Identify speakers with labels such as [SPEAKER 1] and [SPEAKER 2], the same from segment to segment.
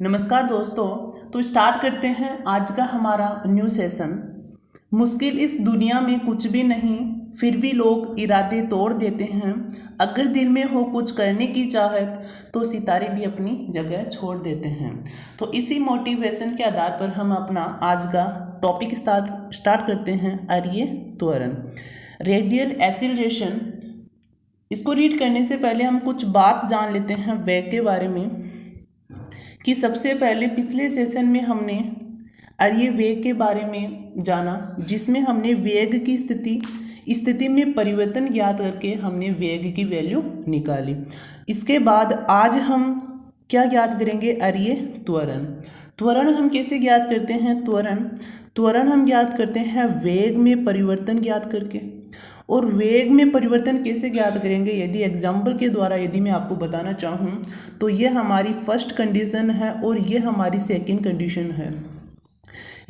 [SPEAKER 1] नमस्कार दोस्तों। तो स्टार्ट करते हैं आज का हमारा न्यू सेशन। मुश्किल इस दुनिया में कुछ भी नहीं, फिर भी लोग इरादे तोड़ देते हैं। अगर दिल में हो कुछ करने की चाहत तो सितारे भी अपनी जगह छोड़ देते हैं। तो इसी मोटिवेशन के आधार पर हम अपना आज का टॉपिक स्टार्ट करते हैं। आर्य त्वरण, रेडियल एक्सीलरेशन। इसको रीड करने से पहले हम कुछ बात जान लेते हैं वेग के बारे में कि सबसे पहले पिछले सेशन में हमने आर्य वेग के बारे में जाना, जिसमें हमने वेग की स्थिति में परिवर्तन ज्ञात करके हमने वेग की वैल्यू निकाली। इसके बाद आज हम क्या ज्ञात करेंगे? आर्य त्वरण। त्वरण हम कैसे ज्ञात करते हैं? त्वरण हम ज्ञात करते हैं वेग में परिवर्तन ज्ञात करके। और वेग में परिवर्तन कैसे ज्ञात करेंगे? यदि एग्जाम्पल के द्वारा यदि मैं आपको बताना चाहूँ तो ये हमारी फर्स्ट कंडीशन है और ये हमारी सेकंड कंडीशन है।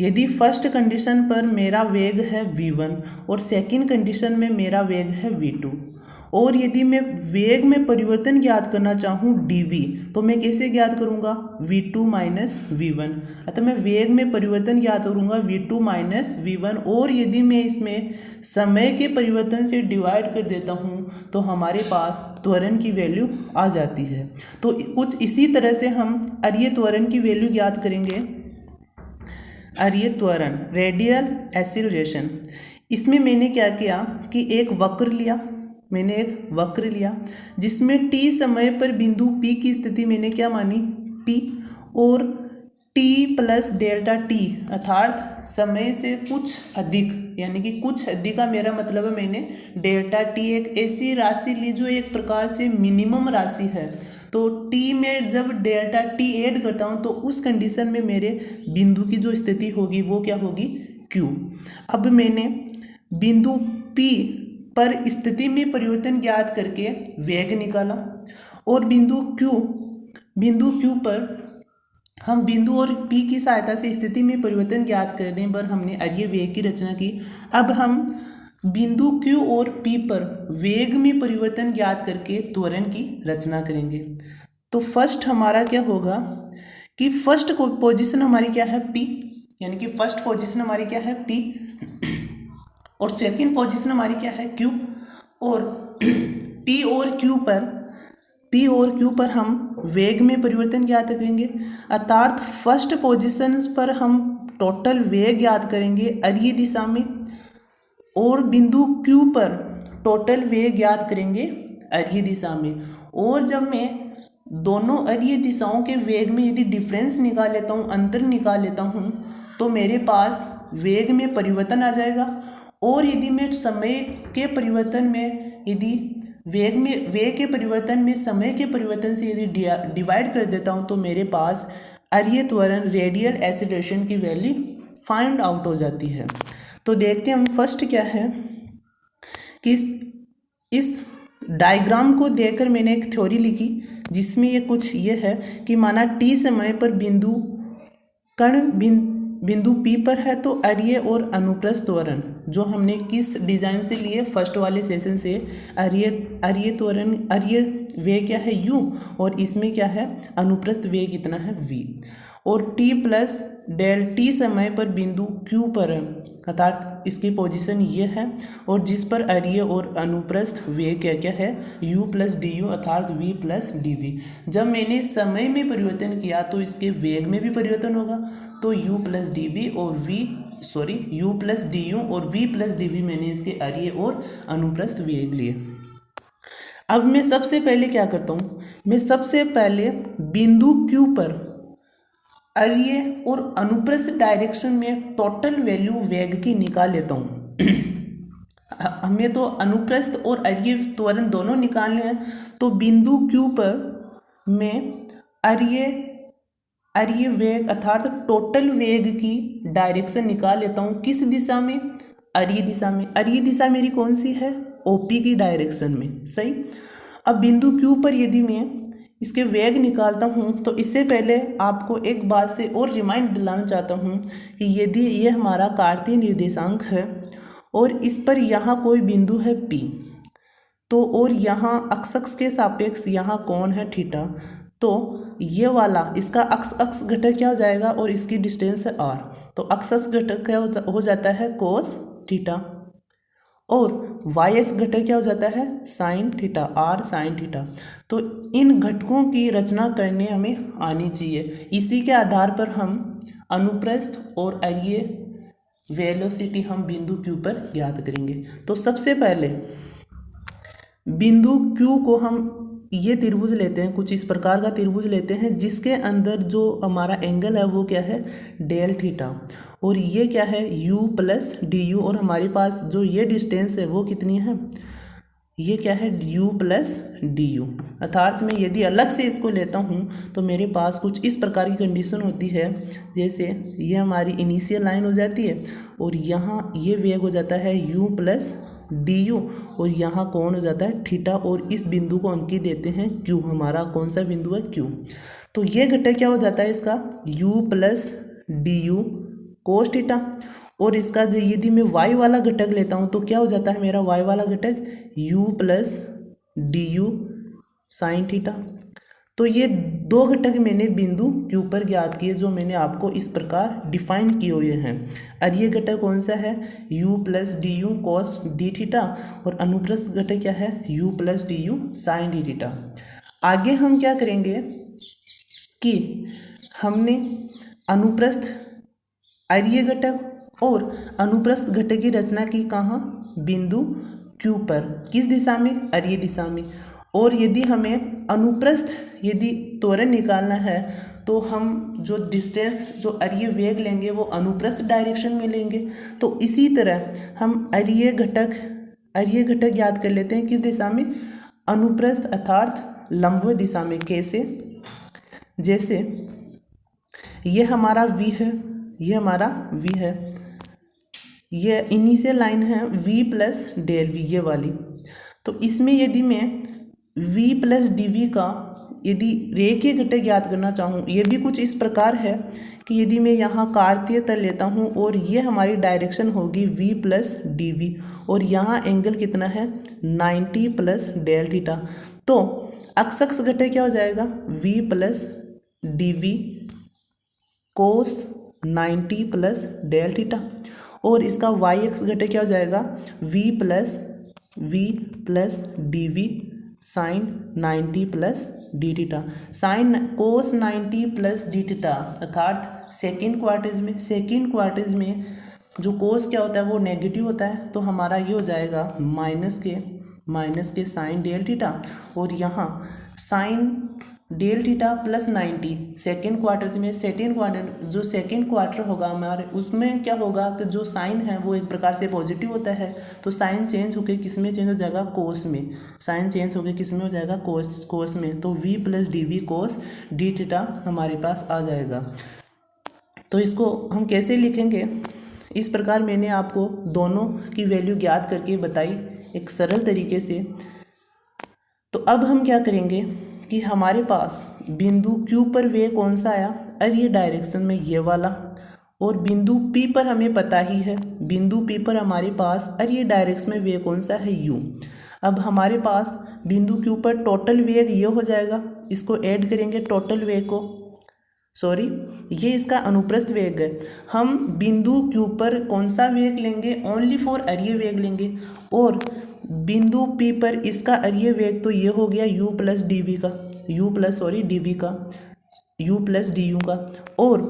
[SPEAKER 1] यदि फर्स्ट कंडीशन पर मेरा वेग है v1 और सेकंड कंडीशन में मेरा वेग है v2, और यदि मैं वेग में परिवर्तन ज्ञात करना चाहूँ dv, तो मैं कैसे ज्ञात करूँगा? v2 minus v1। अतः मैं वेग में परिवर्तन ज्ञात करूँगा v2 माइनस v1। और यदि मैं इसमें समय के परिवर्तन से डिवाइड कर देता हूँ तो हमारे पास त्वरण की वैल्यू आ जाती है। तो कुछ इसी तरह से हम आर्य त्वरण की वैल्यू ज्ञात करेंगे। आर्य त्वरण, रेडियल एक्सीलरेशन। इसमें मैंने क्या किया कि एक वक्र लिया जिसमें t समय पर बिंदु P की स्थिति मैंने क्या मानी? P, और t प्लस डेल्टा t अर्थात समय से कुछ अधिक, यानी कि कुछ अधिक का मेरा मतलब है मैंने डेल्टा t एक ऐसी राशि ली जो एक प्रकार से मिनिमम राशि है। तो t में जब डेल्टा t ऐड करता हूँ तो उस कंडीशन में मेरे बिंदु की जो स्थिति होगी वो क्या होगी? q। अब मैंने बिंदु P पर स्थिति में परिवर्तन ज्ञात करके वेग निकाला, और बिंदु Q पर हम बिंदु और P की सहायता से स्थिति में परिवर्तन ज्ञात करने पर हमने आर्य वेग की रचना की। अब हम बिंदु Q और P पर वेग में परिवर्तन ज्ञात करके त्वरण की रचना करेंगे। तो फर्स्ट हमारा क्या होगा कि फर्स्ट पोजीशन हमारी क्या है? P, यानी कि फर्स्ट पोजीशन हमारी क्या है? P, और सेकंड पोजीशन हमारी क्या है? Q। और P और Q पर हम वेग में परिवर्तन ज्ञात करेंगे, अर्थात फर्स्ट पोजीशन पर हम टोटल वेग ज्ञात करेंगे आर्य दिशा में, और बिंदु Q पर टोटल वेग ज्ञात करेंगे आर्य दिशा में। और जब मैं दोनों आर्य दिशाओं के वेग में यदि डिफरेंस निकाल लेता हूँ, अंतर निकाल लेता हूँ, तो मेरे पास वेग में परिवर्तन आ जाएगा। और यदि मैं समय के परिवर्तन में यदि वेग के परिवर्तन में समय के परिवर्तन से यदि डिवाइड कर देता हूँ तो मेरे पास आर्य त्वरण, रेडियल एक्सीलरेशन की वैल्यू फाइंड आउट हो जाती है। तो देखते हैं हम फर्स्ट क्या है कि इस डायग्राम को देखकर मैंने एक थ्योरी लिखी जिसमें ये कुछ ये है कि माना t समय पर बिंदु P पर है तो आर्य और अनुप्रस्थ त्वरण जो हमने किस डिजाइन से लिए? फर्स्ट वाले सेशन से। आर्य त्वरण, आर्य वेग क्या है? u, और इसमें क्या है? अनुप्रस्थ वेग कितना है? v। और t प्लस डेल t समय पर बिंदु Q पर है, अर्थात इसकी पोजीशन ये है, और जिस पर आर्य और अनुप्रस्थ वेग क्या है? u प्लस डी यू, अर्थात v प्लस डी वी। जब मैंने समय में परिवर्तन किया तो इसके वेग में भी परिवर्तन होगा, तो u प्लस डी वी और u प्लस डी यू और v प्लस डी वी मैंने इसके आर्य और अनुप्रस्थ वेग लिए। अब मैं सबसे पहले क्या करता हूँ? मैं सबसे पहले बिंदु Q पर आर्य और अनुप्रस्थ डायरेक्शन में टोटल वैल्यू वेग की निकाल लेता हूँ। हमें तो अनुप्रस्थ और आर्य त्वरण दोनों निकालने हैं। तो बिंदु Q पर मैं आर्य वेग अर्थात टोटल वेग की डायरेक्शन निकाल लेता हूँ। किस दिशा में? आर्य दिशा में। आर्य दिशा मेरी कौन सी है? OP की डायरेक्शन में। सही। अब बिंदु Q पर यदि मैं इसके वेग निकालता हूँ तो इससे पहले आपको एक बात से और रिमाइंड दिलाना चाहता हूँ कि यदि ये हमारा कार्तीय निर्देशांक है और इस पर यहाँ कोई बिंदु है P, तो और यहाँ अक्ष के सापेक्ष यहाँ कोण है थीटा, तो ये वाला इसका अक्स घटक क्या हो जाएगा और इसकी डिस्टेंस है r, तो अक्स घटक क्या हो जाता है कोस थीटा और वाई एक्स घटक क्या हो जाता है sine theta, r sine theta. तो इन घटकों की रचना करने हमें आनी चाहिए। इसी के आधार पर हम अनुप्रस्थ और अरीय वेलोसिटी हम बिंदु Q पर ज्ञात करेंगे। तो सबसे पहले बिंदु Q को हम ये त्रिभुज लेते हैं, कुछ इस प्रकार का त्रिभुज लेते हैं जिसके अंदर जो हमारा एंगल है वो क्या है डेल थीटा, और ये क्या है u प्लस डी यू, और हमारे पास जो ये डिस्टेंस है वो कितनी है, ये क्या है u प्लस डी यू। अर्थात मैं यदि अलग से इसको लेता हूँ तो मेरे पास कुछ इस प्रकार की कंडीशन होती है, जैसे ये हमारी इनिशियल लाइन हो जाती है और यहाँ ये वेग हो जाता है u प्लस डी यू, और यहाँ कौन हो जाता है थीटा, और इस बिंदु को अंकित देते हैं Q। हमारा कौन सा बिंदु है Q। तो ये घटक क्या हो जाता है इसका u plus D you cos theta, और इसका जो यदि मैं y वाला घटक लेता हूँ तो क्या हो जाता है मेरा y वाला घटक u plus D U sine theta. तो ये दो घटक मैंने बिंदु Q पर ज्ञात किए जो मैंने आपको इस प्रकार डिफाइन किए हुए हैं। और ये घटक कौन सा है u plus D U cos D theta, और अनुप्रस्थ घटक क्या है u plus D U sine D theta. आगे हम क्या करेंगे कि हमने अनुप्रस्थ अरीय घटक और अनुप्रस्थ घटक की रचना की कहाँ बिंदु Q पर, किस दिशा में अरीय दिशा में। और यदि हमें अनुप्रस्थ यदि त्वरण निकालना है तो हम जो डिस्टेंस जो अरीय वेग लेंगे वो अनुप्रस्थ डायरेक्शन में लेंगे। तो इसी तरह हम अरीय घटक याद कर लेते हैं किस दिशा में अनुप्रस्थ अर्थात लंबवत दिशा में। कैसे, जैसे ये हमारा v है, ये हमारा v है, ये इनिशियल लाइन है v प्लस डेल v ये वाली। तो इसमें यदि मैं v प्लस डी वी का यदि रेखीय घटक याद करना चाहूँ, ये भी कुछ इस प्रकार है कि यदि मैं यहाँ कार्तीय तल लेता हूँ और ये हमारी डायरेक्शन होगी v प्लस डी वी, और यहाँ एंगल कितना है 90 प्लस डेल थीटा। तो अक्स घटक क्या हो जाएगा v plus D V cos 90 plus del theta, और इसका वाई एक्स घटक क्या हो जाएगा v plus D V sine 90 plus D theta. Sine cos 90 plus D theta अर्थात सेकेंड क्वार्टिज में जो कोस क्या होता है वो नेगेटिव होता है, तो हमारा ये हो जाएगा माइनस के साइन डेल थीटा, और यहाँ sine del theta plus 90 second quarter जो सेकेंड क्वार्टर होगा हमारे उसमें क्या होगा कि जो साइन है वो एक प्रकार से पॉजिटिव होता है, तो साइन चेंज होकर किस में चेंज हो जाएगा कोस में, साइन चेंज होकर किस में हो जाएगा कोस में। तो v plus D V cos D theta हमारे पास आ जाएगा। तो इसको हम कैसे लिखेंगे, इस प्रकार मैंने आपको दोनों की वैल्यू ज्ञात करके बताई एक सरल तरीके से। तो अब हम क्या करेंगे कि हमारे पास बिंदु Q पर वेग कौन सा आया अरीय डायरेक्शन में ये वाला, और बिंदु P पर हमें पता ही है बिंदु P पर हमारे पास अरीय डायरेक्शन में वेग कौन सा है u। अब हमारे पास बिंदु Q पर टोटल वेग ये हो जाएगा, इसको ऐड करेंगे टोटल वेग को, सॉरी ये इसका अनुप्रस्थ वेग है। हम बिंदु Q पर कौन सा वेग लेंगे ओनली फॉर अरीय वेग लेंगे, और बिंदु P पर इसका अरीय वेग तो ये हो गया u प्लस डी वी का u प्लस डी यू का, और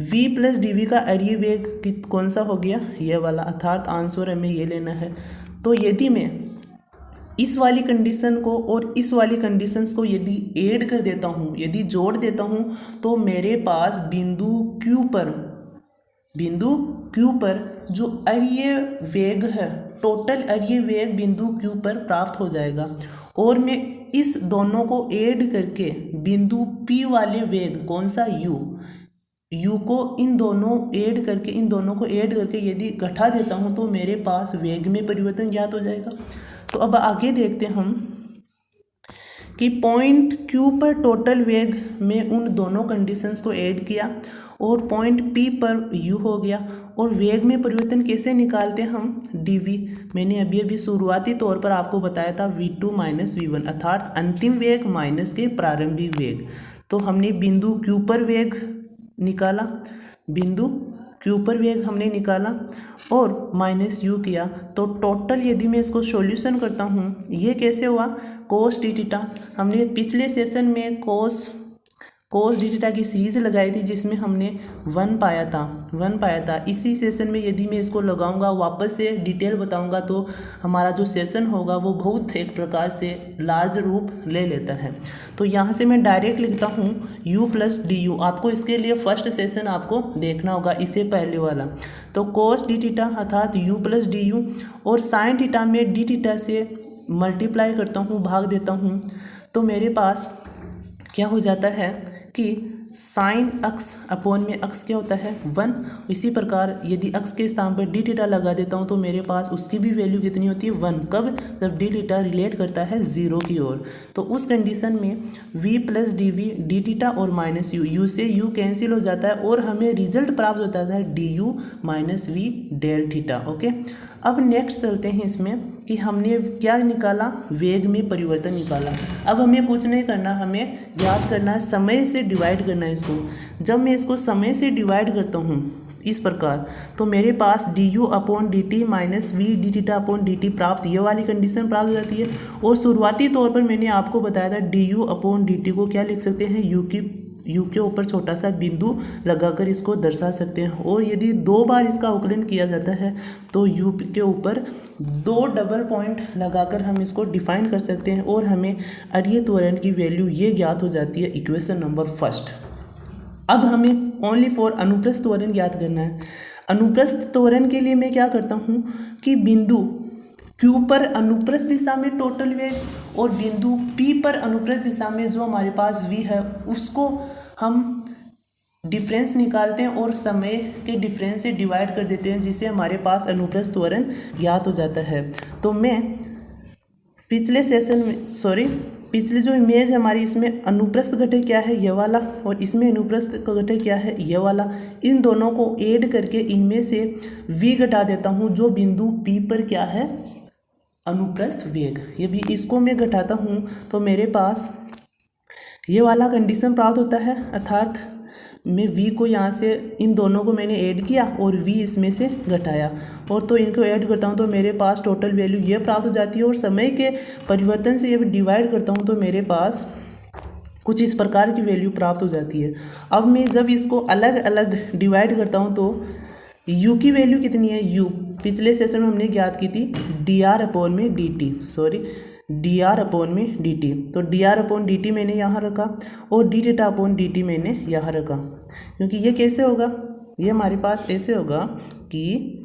[SPEAKER 1] v प्लस डी वी का अरीय वेग कौन सा हो गया ये वाला, अर्थात आंसर हमें ये लेना है। तो यदि मैं इस वाली कंडीशन को और इस वाली कंडीशंस को यदि ऐड कर देता हूँ, यदि जोड़ देता हूँ, तो मेरे पास बिंदु Q पर जो अरीय वेग है टोटल अरीय वेग बिंदु Q पर प्राप्त हो जाएगा। और मैं इस दोनों को ऐड करके बिंदु P वाले वेग कौन सा u को इन दोनों को ऐड करके यदि घटा देता हूँ तो मेरे पास वेग में परिवर्तन ज्ञात हो जाएगा। तो अब आगे देखते हैं हम कि पॉइंट क्यू पर टोटल वेग में उन दोनों कंडीशंस को ऐड किया और पॉइंट पी पर यू हो गया। और वेग में परिवर्तन कैसे निकालते हैं हम, dv। मैंने अभी अभी शुरुआती तौर पर आपको बताया था v2 माइनस v1 अर्थात अंतिम वेग माइनस के प्रारंभिक वेग। तो हमने बिंदु क्यू पर वेग निकाला, बिंदु क्यू पर वेग हमने निकाला और माइनस यू किया। तो टोटल यदि मैं इसको सॉल्यूशन करता हूँ, ये कैसे हुआ, कोस डी थीटा। हमने पिछले सेशन में कोस डी थीटा की सीरीज लगाई थी जिसमें हमने 1 पाया था। इसी सेशन में यदि मैं इसको लगाऊंगा, वापस से डिटेल बताऊंगा, तो हमारा जो सेशन होगा वो बहुत एक प्रकार से लार्ज रूप ले लेता है। तो यहाँ से मैं डायरेक्ट लिखता हूँ u प्लस डी यू। आपको इसके लिए फर्स्ट सेशन आपको देखना होगा, इससे पहले वाला। तो कोस डी थीटा अर्थात u प्लस डी यू और साइन थीटा में डी थीटा से मल्टीप्लाई करता हूँ, भाग देता हूँ। तो मेरे पास क्या हो जाता है कि साइन अक्स अपॉन में अक्स क्या होता है 1। इसी प्रकार यदि अक्स के स्थान पर डी थीटा लगा देता हूँ तो मेरे पास उसकी भी वैल्यू कितनी होती है 1। कब, जब डी थीटा रिलेट करता है 0 की ओर। तो उस कंडीशन में v plus D V D theta और माइनस यू, यू से यू कैंसिल हो जाता है और हमें रिजल्ट प्राप्त होता है D U minus V del theta. Okay, अब नेक्स्ट चलते हैं इसमें कि हमने क्या निकाला, वेग में परिवर्तन निकाला। अब हमें कुछ नहीं करना, हमें याद करना है, समय से डिवाइड करना है इसको। जब मैं इसको समय से डिवाइड करता हूँ इस प्रकार, तो मेरे पास D U upon D T minus V D theta upon D T प्राप्त, ये वाली कंडीशन प्राप्त हो जाती है। और शुरुआती तौर पर मैंने आपको बताया था D U upon D T को क्या लिख सकते हैं, यू के ऊपर छोटा सा बिंदु लगाकर इसको दर्शा सकते हैं। और यदि 2 बार इसका अवकलन किया जाता है तो यू के ऊपर 2 डबल पॉइंट लगाकर हम इसको डिफाइन कर सकते हैं और हमें अर्य त्वरण की वैल्यू ये ज्ञात हो जाती है इक्वेशन नंबर फर्स्ट। अब हमें ओनली फॉर अनुप्रस्थ त्वरण ज्ञात करना है। अनुप्रस्थ त्वरण के लिए मैं क्या करता हूँ कि बिंदु Q पर अनुप्रस्थ दिशा में टोटल वेग और बिंदु P पर अनुप्रस्थ दिशा में जो हमारे पास v है उसको हम डिफरेंस निकालते हैं और समय के डिफरेंस से डिवाइड कर देते हैं, जिससे हमारे पास अनुप्रस्थ त्वरण ज्ञात हो जाता है। तो मैं पिछले जो इमेज है हमारी, इसमें अनुप्रस्थ घटक क्या है, ये वाला, और इसमें अनुप्रस्थ का घटक क्या है, ये वाला। इन दोनों को ऐड करके इनमें से v घटा देता हूँ जो बिंदु P पर क्या है, अनुप्रस्थ वेग। ये भी इसको मैं घटाता हूँ तो मेरे पास ये वाला कंडीशन प्राप्त होता है, अर्थात मैं v को यहाँ से, इन दोनों को मैंने ऐड किया और v इसमें से घटाया, और तो इनको ऐड करता हूँ तो मेरे पास टोटल वैल्यू ये प्राप्त हो जाती है। और समय के परिवर्तन से जब डिवाइड करता हूँ तो मेरे पास कुछ इस प्रकार की वैल्यू प्राप्त हो जाती है। अब मैं जब इसको अलग अलग डिवाइड करता हूँ तो u की वैल्यू कितनी है, u पिछले सेशन में हमने ज्ञात की थी dr अपॉन में dt, dr अपॉन में dt। तो dr अपॉन dt मैंने यहाँ रखा और d थीटा अपॉन dt मैंने यहाँ रखा, क्योंकि ये कैसे होगा, ये हमारे पास ऐसे होगा कि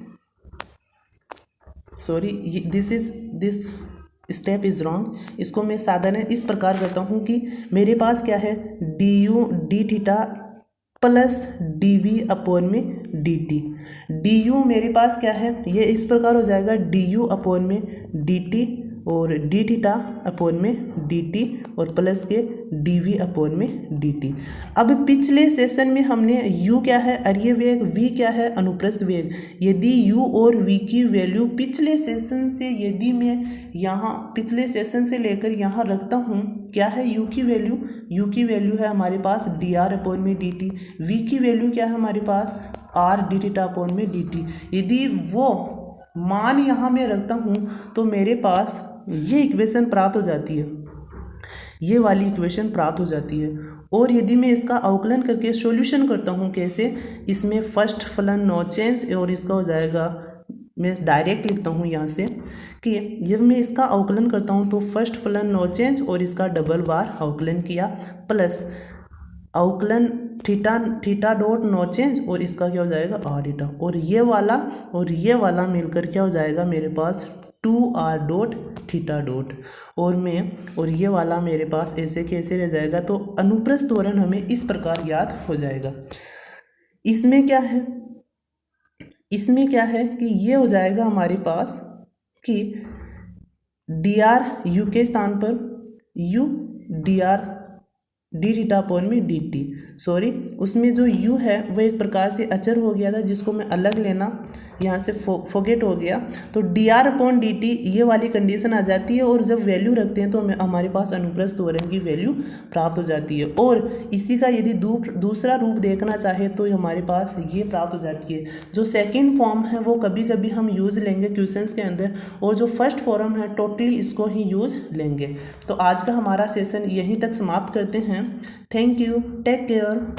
[SPEAKER 1] दिस स्टेप इज़ रॉन्ग। इसको मैं साधारण इस प्रकार करता हूँ कि मेरे पास क्या है, D theta plus D V upon में डी टी। डी यू मेरे पास क्या है, ये इस प्रकार हो जाएगा डी यू अपॉन में डी टी और डी थीटा अपॉन में डी टी और प्लस के डी वी अपॉन में डी टी। अब पिछले सेशन में हमने u क्या है, अर्य वेग, v क्या है, अनुप्रस्थ वेग। यदि u और v की वैल्यू पिछले सेशन से, यदि मैं यहाँ पिछले सेशन से लेकर यहाँ रखता हूँ, क्या है u की वैल्यू है हमारे पास dr अपॉन में dt। v की वैल्यू क्या है हमारे पास r d थीटा अपॉन में dt। यदि वो मान यहाँ मैं रखता हूँ तो मेरे पास ये इक्वेशन प्राप्त हो जाती है, ये वाली इक्वेशन प्राप्त हो जाती है। और यदि मैं इसका अवकलन करके सॉल्यूशन करता हूँ, कैसे, इसमें फर्स्ट फलन नो चेंज और इसका हो जाएगा, मैं डायरेक्ट लिखता हूँ यहाँ से कि जब मैं इसका अवकलन करता हूँ तो फर्स्ट फलन नो चेंज और इसका डबल बार अवकलन किया, प्लस अवकलन थीटा डॉट नो चेंज और इसका क्या हो जाएगा आर थीटा, और ये वाला मिलकर क्या हो जाएगा मेरे पास 2r डॉट थीटा डॉट, और ये वाला मेरे पास ऐसे कैसे रह जाएगा। तो अनुप्रस्थ त्वरण हमें इस प्रकार ज्ञात हो जाएगा। इसमें क्या है कि ये हो जाएगा हमारे पास कि dr u के स्थान पर u डी थीटा अपॉन में डी टी, सॉरी उसमें जो u है वो एक प्रकार से अचर हो गया था जिसको मैं अलग लेना यहाँ से फोगेट हो गया, तो D R upon D T ये वाली कंडीशन आ जाती है और जब वैल्यू रखते हैं तो हमारे पास अनुप्रस्थ त्वरण की वैल्यू प्राप्त हो जाती है। और इसी का यदि दूसरा रूप देखना चाहे तो हमारे पास ये प्राप्त हो जाती है। जो सेकेंड फॉर्म है वो कभी कभी हम यूज़ लेंगे क्वेश्चंस के अंदर, और जो फर्स्ट फॉर्म है टोटली इसको ही यूज़ लेंगे। तो आज का हमारा सेशन यहीं तक समाप्त करते हैं। Thank you, take care.